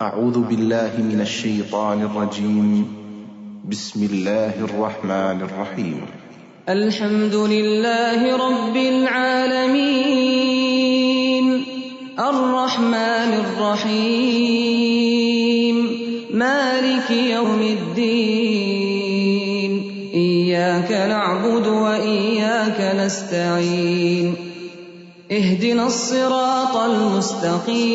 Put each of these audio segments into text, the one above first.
أعوذ بالله من الشيطان الرجيم. بسم الله الرحمن الرحيم. الحمد لله رب العالمين الرحمن الرحيم مالك يوم الدين إياك نعبد وإياك نستعين اهدنا الصراط المستقيم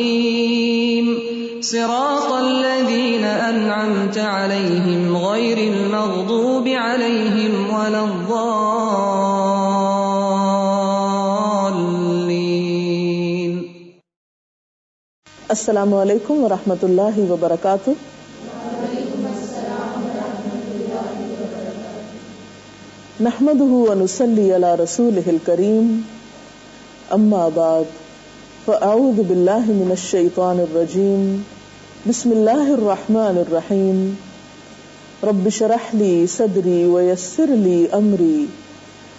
صراط الذين أنعمت عليهم غير المغضوب عليهم ولا الضالين. السلام علیکم ورحمۃ اللہ وبرکاتہ. نحمده ونصلي على رسوله الكريم. اما بعد فاعوذ بالله من الشيطان الرجيم. بسم الله الرحمن الرحيم. رب اشرح لي صدري ويسر لي امري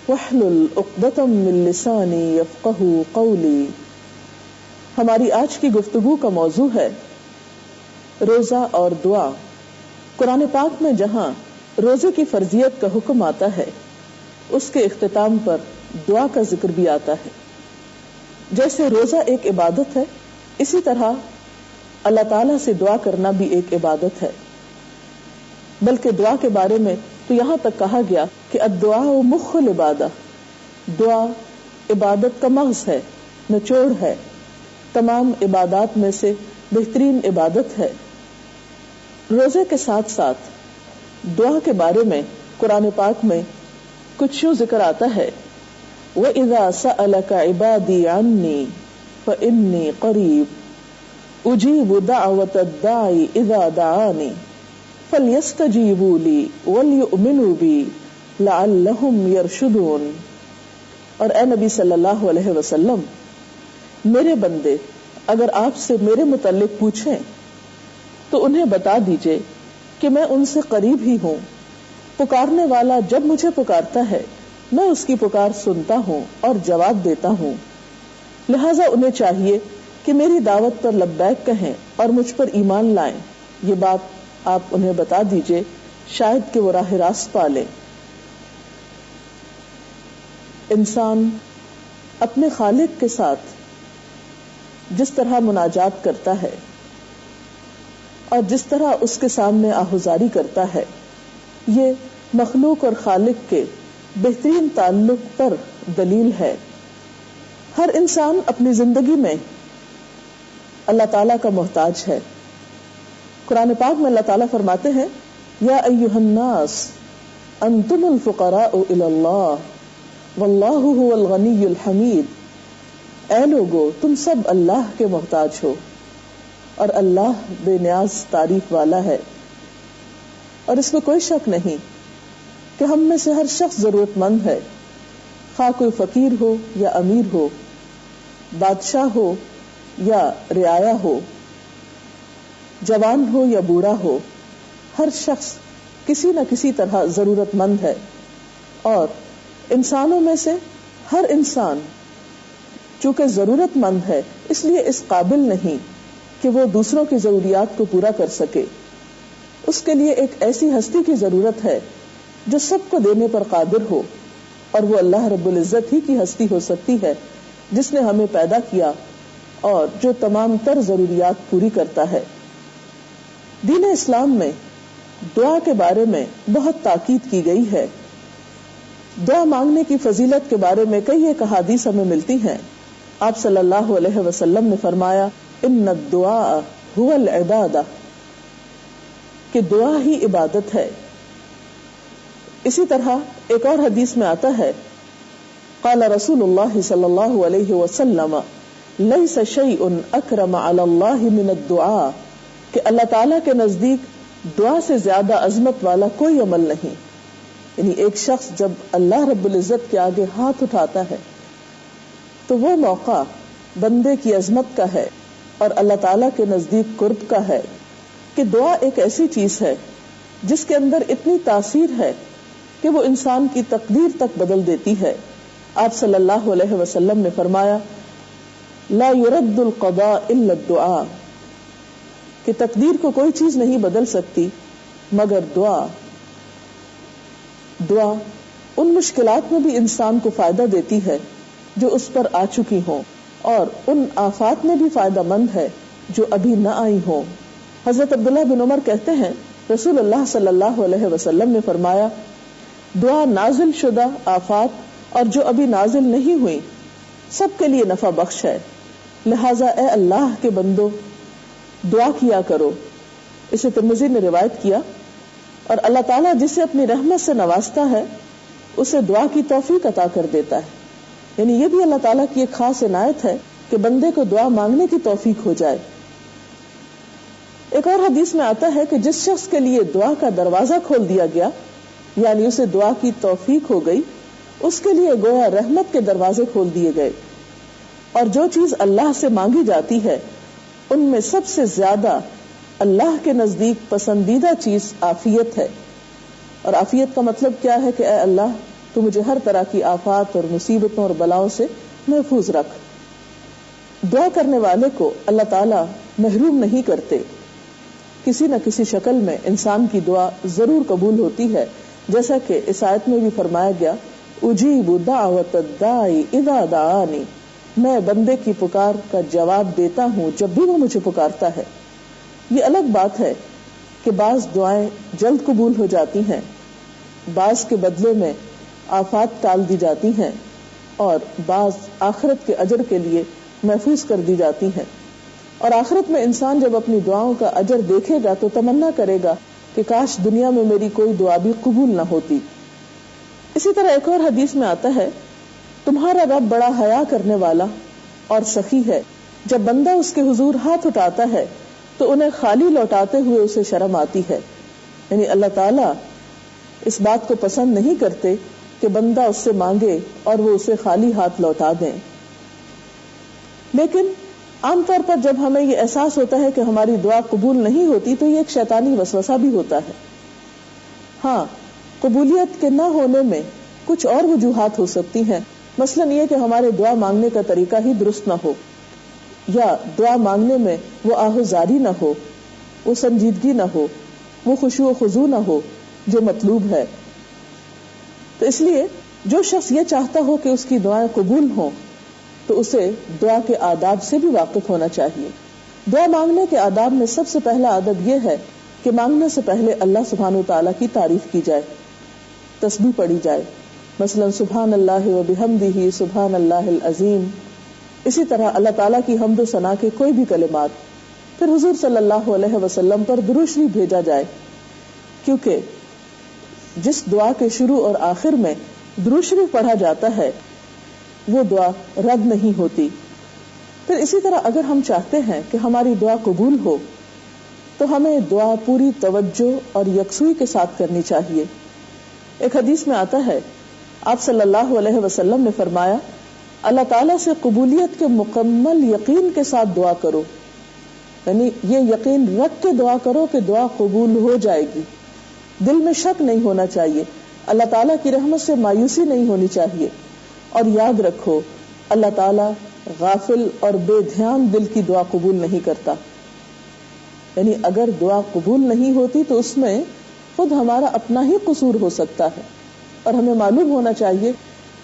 واحلل عقدة من لساني يفقهوا قولي. ہماری آج کی گفتگو کا موضوع ہے روزہ اور دعا. قرآن پاک میں جہاں روزے کی فرضیت کا حکم آتا ہے اس کے اختتام پر دعا کا ذکر بھی آتا ہے. جیسے روزہ ایک عبادت ہے اسی طرح اللہ تعالیٰ سے دعا کرنا بھی ایک عبادت ہے. بلکہ دعا کے بارے میں تو یہاں تک کہا گیا کہ الدعاء مخ العبادہ، دعا عبادت کا مغز ہے، نچوڑ ہے، تمام عبادات میں سے بہترین عبادت ہے. روزے کے ساتھ ساتھ دعا کے بارے میں قرآن پاک میں کچھ یوں ذکر آتا ہے وَإِذَا سَأَلَكَ عِبَادِي عَنِّي فَإِنِّي قَرِيبٌ أُجِيبُ دَعْوَةَ الدَّاعِ إِذَا دَعَانِ فَلْيَسْتَجِيبُوا لِي وَلْيُؤْمِنُوا بِي لَعَلَّهُمْ يَرْشُدُونَ. اور اے نبی صلی اللہ علیہ وسلم، میرے بندے اگر آپ سے میرے متعلق پوچھیں تو انہیں بتا دیجئے کہ میں ان سے قریب ہی ہوں. پکارنے والا جب مجھے پکارتا ہے میں اس کی پکار سنتا ہوں اور جواب دیتا ہوں. لہٰذا انہیں چاہیے کہ میری دعوت پر لبیک کہیں اور مجھ پر ایمان لائیں. یہ بات آپ انہیں بتا دیجئے شاید کہ وہ راہ راست پا لیں. انسان اپنے خالق کے ساتھ جس طرح مناجات کرتا ہے اور جس طرح اس کے سامنے آہوزاری کرتا ہے یہ مخلوق اور خالق کے بہترین تعلق پر دلیل ہے. ہر انسان اپنی زندگی میں اللہ تعالیٰ کا محتاج ہے. قرآن پاک میں اللہ تعالیٰ فرماتے ہیں یا ایھا الناس انتم الفقراء الی اللہ واللہ هو الغنی الحمید. اے لوگو تم سب اللہ کے محتاج ہو اور اللہ بے نیاز تعریف والا ہے. اور اس میں کوئی شک نہیں کہ ہم میں سے ہر شخص ضرورت مند ہے، خواہ کوئی فقیر ہو یا امیر ہو، بادشاہ ہو یا رعایا ہو، جوان ہو یا بوڑھا ہو، ہر شخص کسی نہ کسی طرح ضرورت مند ہے. اور انسانوں میں سے ہر انسان چونکہ ضرورت مند ہے اس لیے اس قابل نہیں کہ وہ دوسروں کی ضروریات کو پورا کر سکے. اس کے لیے ایک ایسی ہستی کی ضرورت ہے جو سب کو دینے پر قادر ہو، اور وہ اللہ رب العزت ہی کی ہستی ہو سکتی ہے جس نے ہمیں پیدا کیا اور جو تمام تر ضروریات پوری کرتا ہے. دین اسلام میں دعا کے بارے میں بہت تاکید کی گئی ہے. دعا مانگنے کی فضیلت کے بارے میں کئی ایک احادیث ہمیں ملتی ہیں. آپ صلی اللہ علیہ وسلم نے فرمایا ان الدعاء هو العبادہ، کہ دعا ہی عبادت ہے. اسی طرح ایک اور حدیث میں آتا ہے قال رسول اللہ صلی اللہ علیہ وسلم لیس شیء اکرم علی اللہ من الدعاء، کہ اللہ تعالیٰ کے نزدیک دعا سے زیادہ عظمت والا کوئی عمل نہیں. یعنی ایک شخص جب اللہ رب العزت کے آگے ہاتھ اٹھاتا ہے تو وہ موقع بندے کی عظمت کا ہے اور اللہ تعالیٰ کے نزدیک قرب کا ہے کہ دعا ایک ایسی چیز ہے جس کے اندر اتنی تاثیر ہے کہ وہ انسان کی تقدیر تک بدل دیتی ہے. آپ صلی اللہ علیہ وسلم نے فرمایا لا يرد القضاء الا الدعاء، کہ تقدیر کو کوئی چیز نہیں بدل سکتی مگر دعا ان مشکلات میں بھی انسان کو فائدہ دیتی ہے جو اس پر آ چکی ہوں، اور ان آفات میں بھی فائدہ مند ہے جو ابھی نہ آئی ہوں۔ حضرت عبداللہ بن عمر کہتے ہیں رسول اللہ صلی اللہ علیہ وسلم نے فرمایا، دعا نازل شدہ آفات اور جو ابھی نازل نہیں ہوئی سب کے لیے نفع بخش ہے، لہذا اے اللہ کے بندو دعا کیا کرو۔ اسے ترمذی نے روایت کیا، اور اللہ تعالیٰ جسے اپنی رحمت سے نوازتا ہے اسے دعا کی توفیق عطا کر دیتا ہے، یعنی یہ بھی اللہ تعالیٰ کی ایک خاص عنایت ہے کہ بندے کو دعا مانگنے کی توفیق ہو جائے۔ ایک اور حدیث میں آتا ہے کہ جس شخص کے لیے دعا کا دروازہ کھول دیا گیا، یعنی اسے دعا کی توفیق ہو گئی، اس کے لیے گویا رحمت کے دروازے کھول دیے گئے۔ اور جو چیز اللہ سے مانگی جاتی ہے ان میں سب سے زیادہ اللہ کے نزدیک پسندیدہ چیز عافیت ہے، اور عافیت کا مطلب کیا ہے کہ اے اللہ تو مجھے ہر طرح کی آفات اور مصیبتوں اور بلاؤں سے محفوظ رکھ۔ دعا کرنے والے کو اللہ تعالیٰ محروم نہیں کرتے، کسی نہ کسی شکل میں انسان کی دعا ضرور قبول ہوتی ہے، جیسا کہ اس آیت میں بھی فرمایا گیا، اجیب دعوت الداعی اذا دعانی، میں بندے کی پکار کا جواب دیتا ہوں جب بھی وہ مجھے پکارتا ہے۔ یہ الگ بات ہے کہ بعض دعائیں جلد قبول ہو جاتی ہیں، بعض کے بدلے میں آفات ٹال دی جاتی ہیں، اور بعض آخرت کے اجر کے لیے محفوظ کر دی جاتی ہیں، اور آخرت میں انسان جب اپنی دعاؤں کا اجر دیکھے گا تو تمنا کرے گا کہ کاش دنیا میں میری کوئی دعا بھی قبول نہ ہوتی۔ اسی طرح ایک اور حدیث میں آتا ہے، تمہارا رب بڑا حیا کرنے والا اور سخی ہے، جب بندہ اس کے حضور ہاتھ اٹھاتا ہے تو انہیں خالی لوٹاتے ہوئے اسے شرم آتی ہے، یعنی اللہ تعالیٰ اس بات کو پسند نہیں کرتے کہ بندہ اس سے مانگے اور وہ اسے خالی ہاتھ لوٹا دیں۔ لیکن عام طور پر جب ہمیں یہ احساس ہوتا ہے کہ ہماری دعا قبول نہیں ہوتی تو یہ ایک شیطانی وسوسہ بھی ہوتا ہے۔ ہاں، قبولیت کے نہ ہونے میں کچھ اور وجوہات ہو سکتی ہیں، مثلاً یہ کہ ہمارے دعا مانگنے کا طریقہ ہی درست نہ ہو، یا دعا مانگنے میں وہ آہوزاری نہ ہو، وہ سنجیدگی نہ ہو، وہ خشوع و خضوع نہ ہو جو مطلوب ہے۔ تو اس لیے جو شخص یہ چاہتا ہو کہ اس کی دعائیں قبول ہوں تو اسے دعا کے آداب سے بھی واقف ہونا چاہیے۔ دعا مانگنے کے آداب میں سب سے پہلا ادب یہ ہے کہ مانگنے سے پہلے اللہ سبحانہ وتعالیٰ کی تعریف کی جائے، تسبیح پڑھی جائے، مثلا سبحان اللہ و بحمدہ سبحان اللہ العظیم۔ اسی طرح اللہ تعالیٰ کی حمد و ثنا کے کوئی بھی کلمات، پھر حضور صلی اللہ علیہ وسلم پر درود شریف بھیجا جائے، کیونکہ جس دعا کے شروع اور آخر میں درود شریف پڑھا جاتا ہے وہ دعا رد نہیں ہوتی۔ پھر اسی طرح اگر ہم چاہتے ہیں کہ ہماری دعا قبول ہو تو ہمیں دعا پوری توجہ اور یکسوئی کے ساتھ کرنی چاہیے۔ ایک حدیث میں آتا ہے، آپ صلی اللہ علیہ وسلم نے فرمایا، اللہ تعالیٰ سے قبولیت کے مکمل یقین کے ساتھ دعا کرو، یعنی یہ یقین رکھ کے دعا کرو کہ دعا قبول ہو جائے گی، دل میں شک نہیں ہونا چاہیے، اللہ تعالیٰ کی رحمت سے مایوسی نہیں ہونی چاہیے، اور یاد رکھو اللہ تعالیٰ غافل اور بے دھیان دل کی دعا قبول نہیں کرتا، یعنی اگر دعا قبول نہیں ہوتی تو اس میں خود ہمارا اپنا ہی قصور ہو سکتا ہے، اور ہمیں معلوم ہونا چاہیے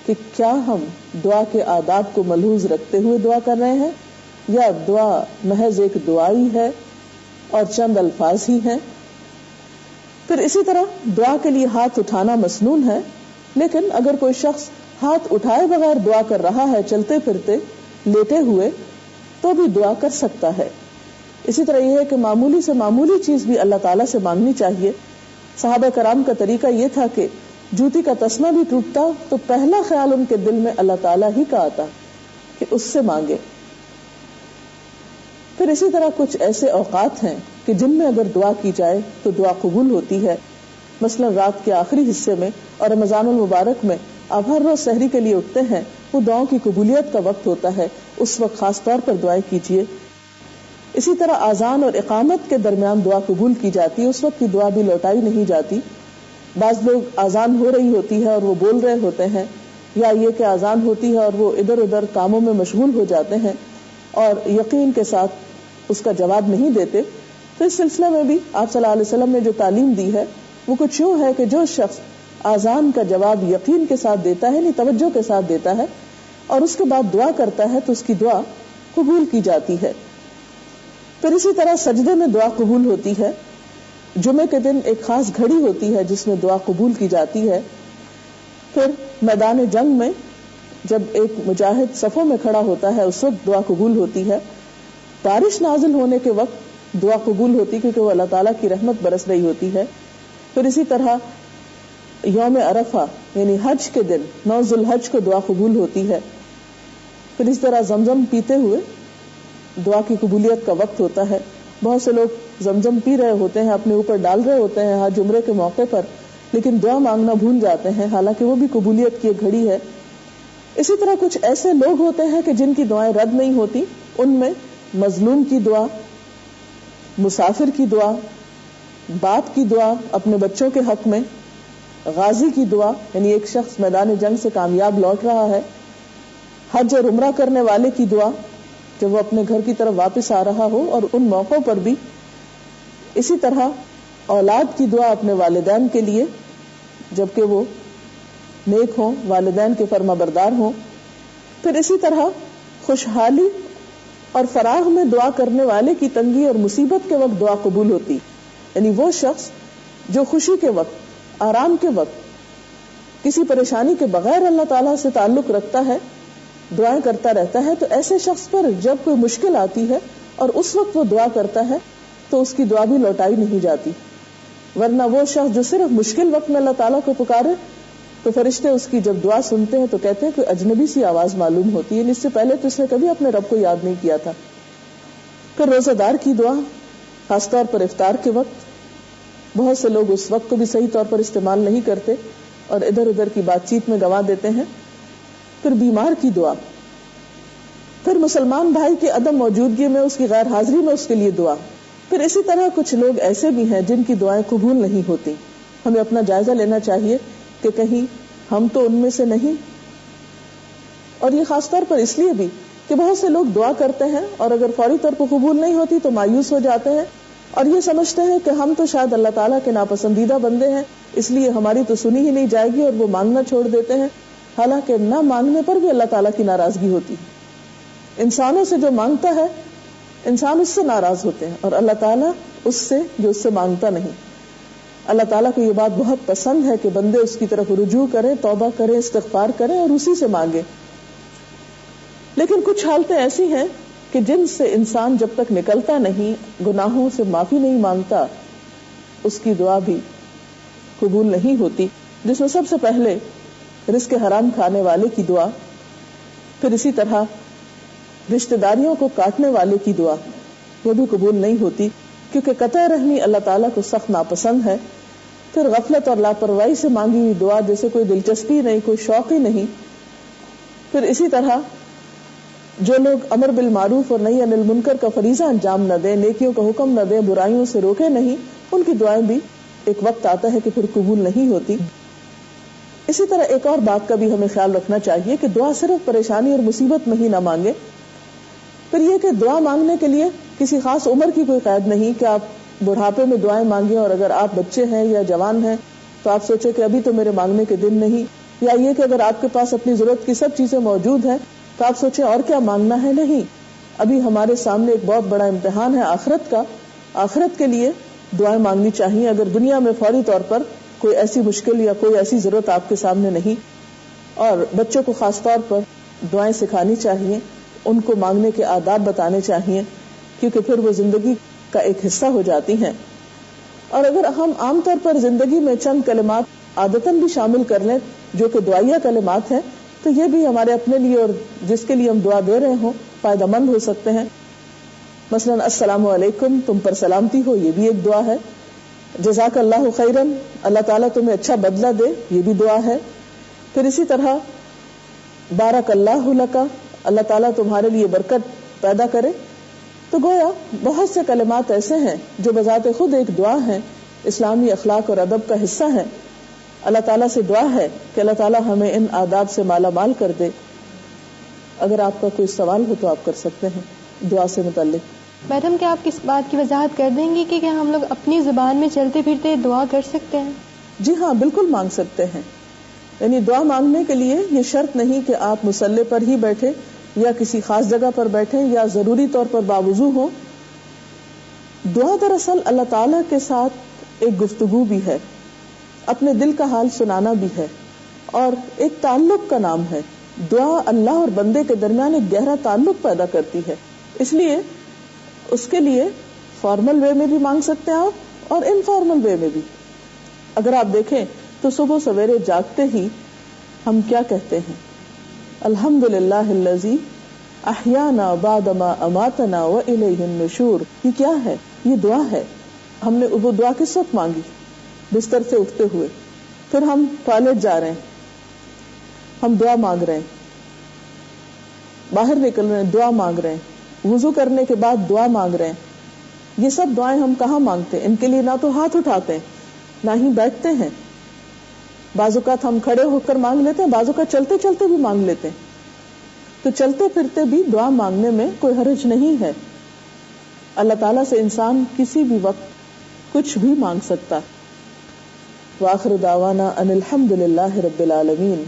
کہ کیا ہم دعا کے آداب کو ملحوظ رکھتے ہوئے دعا کر رہے ہیں یا دعا محض ایک دعائی ہے اور چند الفاظ ہی ہیں۔ پھر اسی طرح دعا کے لیے ہاتھ اٹھانا مسنون ہے، لیکن اگر کوئی شخص ہاتھ اٹھائے بغیر دعا کر رہا ہے، چلتے پھرتے لیٹے ہوئے، تو بھی دعا کر سکتا ہے۔ اسی طرح یہ ہے کہ معمولی سے معمولی چیز بھی اللہ تعالیٰ سے مانگنی چاہیے۔ صحابہ کرام کا طریقہ یہ تھا کہ جوتی کا تسمہ بھی ٹوٹتا تو پہلا خیال ان کے دل میں اللہ تعالیٰ ہی کا آتا کہ اس سے مانگے۔ پھر اسی طرح کچھ ایسے اوقات ہیں کہ جن میں اگر دعا کی جائے تو دعا قبول ہوتی ہے، مثلا رات کے آخری حصے میں اور رمضان المبارک میں آپ ہر روز سحری کے لیے اٹھتے ہیں، وہ دعاؤں کی قبولیت کا وقت ہوتا ہے، اس وقت خاص طور پر دعائیں کیجیے۔ اسی طرح اذان اور اقامت کے درمیان دعا قبول کی جاتی ہے، اس وقت کی دعا بھی لوٹائی نہیں جاتی۔ بعض لوگ اذان ہو رہی ہوتی ہے اور وہ بول رہے ہوتے ہیں، یا یہ کہ اذان ہوتی ہے اور وہ ادھر ادھر کاموں میں مشغول ہو جاتے ہیں اور یقین کے ساتھ اس کا جواب نہیں دیتے، تو اس سلسلے میں بھی آپ صلی اللہ علیہ وسلم نے جو تعلیم دی ہے وہ کچھ یوں ہے کہ جو شخص آذان کا جواب یقین کے ساتھ دیتا ہے یعنی توجہ کے ساتھ دیتا ہے اور اس کے بعد دعا کرتا ہے تو اس کی دعا قبول کی جاتی ہے. پھر اسی طرح سجدے میں دعا قبول ہوتی ہے. جمعے کے دن ایک خاص گھڑی ہوتی ہے جس میں دعا قبول کی جاتی ہے. پھر میدان جنگ میں جب ایک مجاہد صفوں میں کھڑا ہوتا ہے اس وقت دعا قبول ہوتی ہے. بارش نازل ہونے کے وقت دعا قبول ہوتی کیونکہ وہ اللہ تعالیٰ کی رحمت برس رہی ہوتی ہے. پھر اسی طرح یوم عرفہ یعنی حج کے دن 9 ذی الحج کو دعا قبول ہوتی ہے. پھر اس طرح زمزم پیتے ہوئے دعا کی قبولیت کا وقت ہوتا ہے. بہت سے لوگ زمزم پی رہے ہوتے ہیں, اپنے اوپر ڈال رہے ہوتے ہیں حج عمرے کے موقع پر, لیکن دعا مانگنا بھول جاتے ہیں, حالانکہ وہ بھی قبولیت کی ایک گھڑی ہے. اسی طرح کچھ ایسے لوگ ہوتے ہیں کہ جن کی دعائیں رد نہیں ہوتی. ان میں مظلوم کی دعا, مسافر کی دعا, باپ کی دعا اپنے بچوں کے حق میں, غازی کی دعا یعنی ایک شخص میدان جنگ سے کامیاب لوٹ رہا ہے, حج اور عمرہ کرنے والے کی دعا جب وہ اپنے گھر کی طرف واپس آ رہا ہو, اور ان موقعوں پر بھی اسی طرح اولاد کی دعا اپنے والدین کے لیے جبکہ وہ نیک ہوں, والدین کے فرما بردار ہوں. پھر اسی طرح خوشحالی اور فراغ میں دعا کرنے والے کی تنگی اور مصیبت کے وقت دعا قبول ہوتی, یعنی وہ شخص جو خوشی کے وقت, آرام کے وقت کسی پریشانی کے بغیر اللہ تعالیٰ سے تعلق رکھتا ہے, دعائیں کرتا رہتا ہے, تو ایسے شخص پر جب کوئی مشکل آتی ہے اور اس وقت وہ دعا کرتا ہے تو اس کی دعا بھی لوٹائی نہیں جاتی. ورنہ وہ شخص جو صرف مشکل وقت میں اللہ تعالیٰ کو پکارے تو فرشتے اس کی جب دعا سنتے ہیں تو کہتے ہیں کوئی اجنبی سی آواز معلوم ہوتی ہے, اس سے پہلے تو اس نے کبھی اپنے رب کو یاد نہیں کیا تھا. پھر روزہ دار کی دعا خاص طور پر افطار کے وقت, بہت سے لوگ اس وقت کو بھی صحیح طور پر استعمال نہیں کرتے اور ادھر ادھر کی بات چیت میں گنوا دیتے ہیں. پھر بیمار کی دعا, پھر مسلمان بھائی کی عدم موجودگی میں, اس کی غیر حاضری میں اس کے لیے دعا. پھر اسی طرح کچھ لوگ ایسے بھی ہیں جن کی دعائیں قبول نہیں ہوتی. ہمیں اپنا جائزہ لینا چاہیے کہ کہیں ہم تو ان میں سے نہیں. اور یہ خاص طور پر اس لیے بھی کہ بہت سے لوگ دعا کرتے ہیں اور اگر فوری طور پر قبول نہیں ہوتی تو مایوس ہو جاتے ہیں اور یہ سمجھتے ہیں کہ ہم تو شاید اللہ تعالیٰ کے ناپسندیدہ بندے ہیں, اس لیے ہماری تو سنی ہی نہیں جائے گی, اور وہ مانگنا چھوڑ دیتے ہیں. حالانکہ نہ مانگنے پر بھی اللہ تعالیٰ کی ناراضگی ہوتی ہے. انسانوں سے جو مانگتا ہے انسان اس سے ناراض ہوتے ہیں, اور اللہ تعالیٰ اس سے جو اس سے مانگتا نہیں. اللہ تعالیٰ کو یہ بات بہت پسند ہے کہ بندے اس کی طرف رجوع کریں, توبہ کریں, استغفار کریں اور اسی سے مانگیں. لیکن کچھ حالتیں ایسی ہیں کہ جن سے انسان جب تک نکلتا نہیں, گناہوں سے معافی نہیں مانگتا, اس کی دعا بھی قبول نہیں ہوتی. جس میں سب سے پہلے رزق حرام کھانے والے کی دعا, پھر اسی طرح رشتہ داریوں کو کاٹنے والے کی دعا, وہ بھی قبول نہیں ہوتی کیونکہ قطع رحمی اللہ تعالیٰ کو سخت ناپسند ہے. پھر غفلت اور لاپرواہی سے مانگی ہوئی دعا جیسے کوئی دلچسپی نہیں, کوئی شوق ہی نہیں. پھر اسی طرح جو لوگ امر بالمعروف اور نہی عن المنکر کا فریضہ انجام نہ دیں, نیکیوں کا حکم نہ دیں, برائیوں سے روکے نہیں, ان کی دعائیں بھی ایک وقت آتا ہے کہ پھر قبول نہیں ہوتی. اسی طرح ایک اور بات کا بھی ہمیں خیال رکھنا چاہیے کہ دعا صرف پریشانی اور مصیبت میں ہی نہ مانگے. پھر یہ کہ دعا مانگنے کے لیے کسی خاص عمر کی کوئی قید نہیں کہ آپ بڑھاپے میں دعائیں مانگیں, اور اگر آپ بچے ہیں یا جوان ہیں تو آپ سوچیں کہ ابھی تو میرے مانگنے کے دن نہیں, یا یہ کہ اگر آپ کے پاس اپنی ضرورت کی سب چیزیں موجود ہیں تو آپ سوچیں اور کیا مانگنا ہے. نہیں, ابھی ہمارے سامنے ایک بہت بڑا امتحان ہے آخرت کا. آخرت کے لیے دعائیں مانگنی چاہیے. اگر دنیا میں فوری طور پر کوئی ایسی مشکل یا کوئی ایسی ضرورت آپ کے سامنے نہیں, اور بچوں کو خاص طور پر دعائیں سکھانی چاہیے, ان کو مانگنے کے آداب بتانے چاہیے, کیونکہ پھر وہ زندگی کا ایک حصہ ہو جاتی ہیں. اور اگر ہم عام طور پر زندگی میں چند کلمات عادتاً بھی شامل کر لیں جو کہ دعائیہ کلمات ہیں, تو یہ بھی ہمارے اپنے لیے اور جس کے لیے ہم دعا دے رہے ہوں فائدہ مند ہو سکتے ہیں. مثلا السلام علیکم, تم پر سلامتی ہو, یہ بھی ایک دعا ہے. جزاک اللہ خیرن, اللہ تعالیٰ تمہیں اچھا بدلہ دے, یہ بھی دعا ہے. پھر اسی طرح بارک اللہ لکا, اللہ تعالیٰ تمہارے لیے برکت پیدا کرے. تو گویا بہت سے کلمات ایسے ہیں جو بذات خود ایک دعا ہیں, اسلامی اخلاق اور ادب کا حصہ ہیں. اللہ تعالیٰ سے دعا ہے کہ اللہ تعالیٰ ہمیں ان آداب سے مالا مال کر دے. اگر آپ کا کوئی سوال ہو تو آپ کر سکتے ہیں دعا سے متعلق. میڈم کیا آپ اس بات کی وضاحت کر دیں گی کہ کیا ہم لوگ اپنی زبان میں چلتے پھرتے دعا کر سکتے ہیں؟ جی ہاں، بالکل مانگ سکتے ہیں. یعنی دعا مانگنے کے لیے یہ شرط نہیں کہ آپ مصلی پر ہی بیٹھے یا کسی خاص جگہ پر بیٹھے یا ضروری طور پر باوضو ہوں. دعا دراصل اللہ تعالی کے ساتھ ایک گفتگو بھی ہے، اپنے دل کا حال سنانا بھی ہے، اور ایک تعلق کا نام ہے. دعا اللہ اور بندے کے درمیان ایک گہرا تعلق پیدا کرتی ہے. اس لیے اس کے لیے فارمل وے میں بھی مانگ سکتے ہیں آپ اور انفارمل وے میں بھی. اگر آپ دیکھیں تو صبح سویرے جاگتے ہی ہم کیا کہتے ہیں؟ الحمدللہ الذی احیانا بعد ما اماتنا والیہ النشور. یہ کیا ہے؟ یہ دعا ہے. ہم نے وہ دعا کس وقت مانگی؟ بستر سے اٹھتے ہوئے. پھر ہم ٹوائلٹ جا رہے ہیں، ہم دعا مانگ رہے ہیں. باہر نکل رہے ہیں، دعا مانگ رہے ہیں. وضو کرنے کے بعد دعا مانگ رہے ہیں. یہ سب دعائیں ہم کہاں مانگتے ہیں؟ ان کے لیے نہ تو ہاتھ اٹھاتے ہیں نہ ہی بیٹھتے ہیں. بعض اوقات ہم کھڑے ہو کر مانگ لیتے ہیں، بعض اوقات چلتے چلتے بھی مانگ لیتے ہیں. تو چلتے پھرتے بھی دعا مانگنے میں کوئی حرج نہیں ہے. اللہ تعالیٰ سے انسان کسی بھی وقت کچھ بھی مانگ سکتا. وآخر دعوانا ان الحمد للہ رب العالمین.